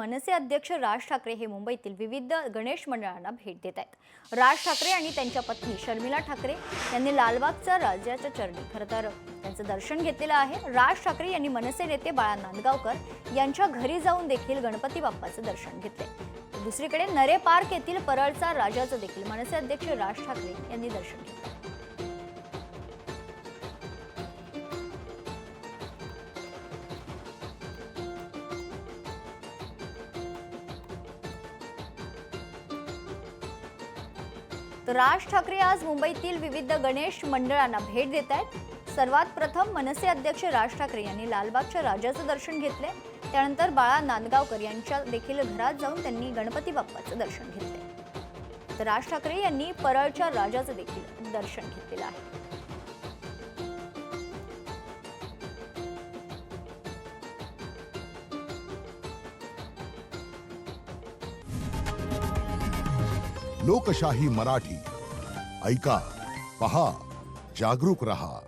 मनसे अध्यक्ष राज ठाकरे हे मुंबईतील विविध गणेश मंडळांना भेट देत आहेत। राज ठाकरे आणि त्यांच्या पत्नी शर्मिला ठाकरे यांनी लालबागच्या राजाच्या चरणी खरं तर त्यांचं दर्शन घेतलेलं आहे। राज ठाकरे यांनी मनसे नेते बाळा नांदगावकर यांच्या घरी जाऊन देखील गणपती बाप्पाचं दर्शन घेतले। दुसरीकडे नरे पार्क येथील परळचा राजाचं देखील मनसे अध्यक्ष राज ठाकरे यांनी दर्शन घेतलं। तर राज ठाकरे आज मुंबईतील विविध गणेश मंडळांना भेट देत आहेत। सर्वात प्रथम मनसे अध्यक्ष राज ठाकरे यांनी लालबागच्या राजाचं दर्शन घेतले। त्यानंतर बाळा नांदगावकर यांच्या देखील घरात जाऊन त्यांनी गणपती बाप्पाचं दर्शन घेतले। तर राज ठाकरे यांनी परळच्या राजाचं देखील दर्शन घेतलेलं आहे। लोकशाही मराठी ऐका, पहा, जागरूक रहा।